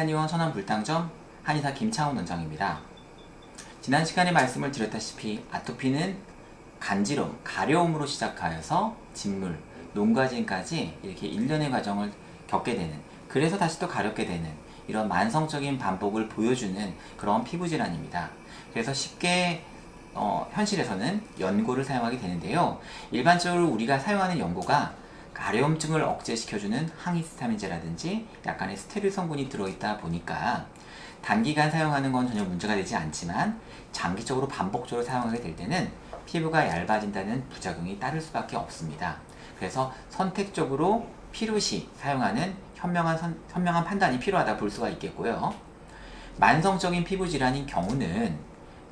한의원 천안불당점 한의사 김창훈 원장입니다. 지난 시간에 말씀을 드렸다시피 아토피는 간지럼, 가려움으로 시작하여서 진물, 농가진까지 이렇게 일련의 과정을 겪게 되는, 그래서 다시 또 가렵게 되는 이런 만성적인 반복을 보여주는 그런 피부질환입니다. 그래서 쉽게 현실에서는 연고를 사용하게 되는데요. 일반적으로 우리가 사용하는 연고가 가려움증을 억제시켜주는 항히스타민제라든지 약간의 스테로이드 성분이 들어있다 보니까 단기간 사용하는 건 전혀 문제가 되지 않지만 장기적으로 반복적으로 사용하게 될 때는 피부가 얇아진다는 부작용이 따를 수밖에 없습니다. 그래서 선택적으로 필요시 사용하는 현명한 판단이 필요하다 볼 수가 있겠고요. 만성적인 피부 질환인 경우는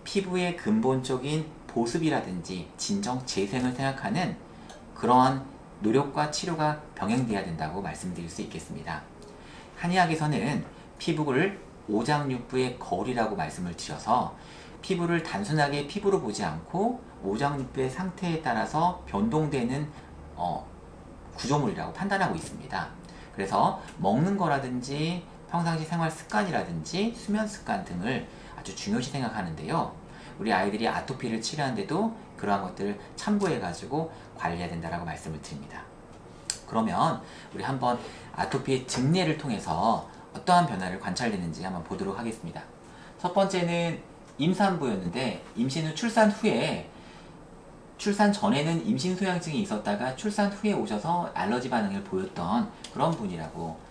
피부의 근본적인 보습이라든지 진정 재생을 생각하는 그러한 노력과 치료가 병행돼야 된다고 말씀드릴 수 있겠습니다. 한의학에서는 피부를 오장육부의 거울이라고 말씀을 드려서 피부를 단순하게 피부로 보지 않고 오장육부의 상태에 따라서 변동되는 구조물이라고 판단하고 있습니다. 그래서 먹는 거라든지 평상시 생활 습관이라든지 수면 습관 등을 아주 중요시 생각하는데요. 우리 아이들이 아토피를 치료하는데도 그러한 것들을 참고해 가지고 관리해야 된다라고 말씀을 드립니다. 그러면 우리 한번 아토피의 증례를 통해서 어떠한 변화를 관찰되는지 한번 보도록 하겠습니다. 첫 번째는 임산부였는데 임신 후 출산 후에, 출산 전에는 임신 소양증이 있었다가 출산 후에 오셔서 알러지 반응을 보였던 그런 분이라고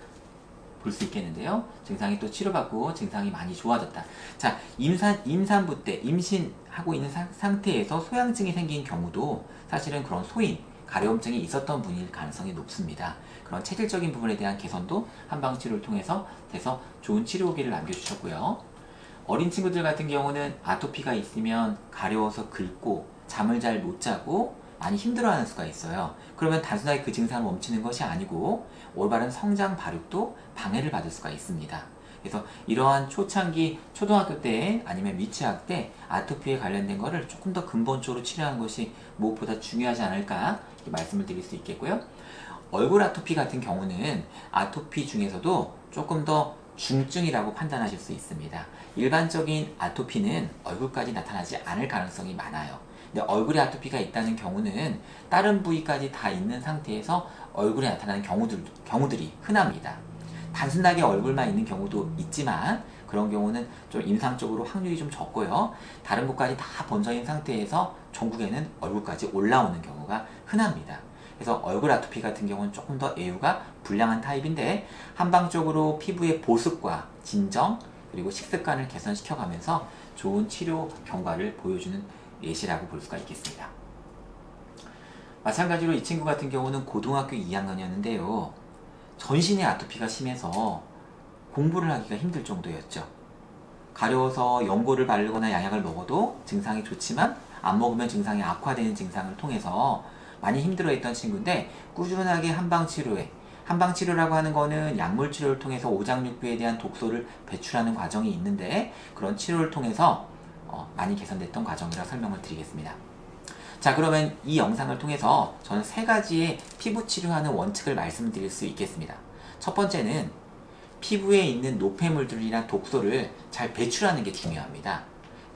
볼 수 있겠는데요. 증상이 또 치료받고 증상이 많이 좋아졌다. 자, 임산부 때 임신하고 있는 상태에서 소양증이 생긴 경우도 사실은 그런 소인, 가려움증이 있었던 분일 가능성이 높습니다. 그런 체질적인 부분에 대한 개선도 한방치료를 통해서 돼서 좋은 치료 후기를 남겨주셨고요. 어린 친구들 같은 경우는 아토피가 있으면 가려워서 긁고 잠을 잘 못 자고 많이 힘들어하는 수가 있어요. 그러면 단순하게 그 증상을 멈추는 것이 아니고 올바른 성장 발육도 방해를 받을 수가 있습니다. 그래서 이러한 초창기 초등학교 때 아니면 미취학 때 아토피에 관련된 거를 조금 더 근본적으로 치료하는 것이 무엇보다 중요하지 않을까 말씀을 드릴 수 있겠고요. 얼굴 아토피 같은 경우는 아토피 중에서도 조금 더 중증이라고 판단하실 수 있습니다. 일반적인 아토피는 얼굴까지 나타나지 않을 가능성이 많아요. 근데 얼굴에 아토피가 있다는 경우는 다른 부위까지 다 있는 상태에서 얼굴에 나타나는 경우들이 흔합니다. 단순하게 얼굴만 있는 경우도 있지만 그런 경우는 좀 임상적으로 확률이 좀 적고요. 다른 곳까지 다 번져 있는 상태에서 전국에는 얼굴까지 올라오는 경우가 흔합니다. 그래서 얼굴 아토피 같은 경우는 조금 더 예후가 불량한 타입인데 한방적으로 피부의 보습과 진정 그리고 식습관을 개선시켜가면서 좋은 치료 경과를 보여주는 예시라고 볼 수가 있겠습니다. 마찬가지로 이 친구 같은 경우는 고등학교 2학년이었는데요. 전신에 아토피가 심해서 공부를 하기가 힘들 정도였죠. 가려워서 연고를 바르거나 양약을 먹어도 증상이 좋지만 안 먹으면 증상이 악화되는 증상을 통해서 많이 힘들어했던 친구인데 꾸준하게 한방치료라고 하는 거는 약물치료를 통해서 오장육부에 대한 독소를 배출하는 과정이 있는데 그런 치료를 통해서 많이 개선됐던 과정이라 설명을 드리겠습니다. 자, 그러면 이 영상을 통해서 저는 3가지의 피부 치료하는 원칙을 말씀드릴 수 있겠습니다. 첫 번째는 피부에 있는 노폐물들이나 독소를 잘 배출하는 게 중요합니다.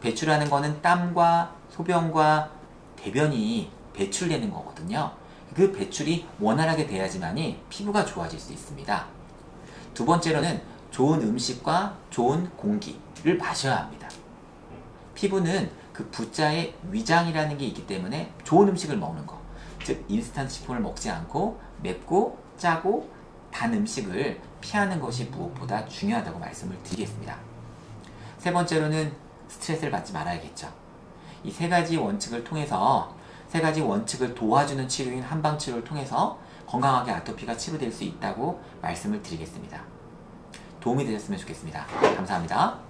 배출하는 거는 땀과 소변과 대변이 배출되는 거거든요. 그 배출이 원활하게 돼야지만이 피부가 좋아질 수 있습니다. 두 번째로는 좋은 음식과 좋은 공기를 마셔야 합니다. 피부는 그 부자의 위장이라는 게 있기 때문에 좋은 음식을 먹는 거, 즉 인스턴트 식품을 먹지 않고 맵고 짜고 단 음식을 피하는 것이 무엇보다 중요하다고 말씀을 드리겠습니다. 세 번째로는 스트레스를 받지 말아야겠죠. 이 3가지 원칙을 통해서 3가지 원칙을 도와주는 치료인 한방치료를 통해서 건강하게 아토피가 치료될 수 있다고 말씀을 드리겠습니다. 도움이 되셨으면 좋겠습니다. 감사합니다.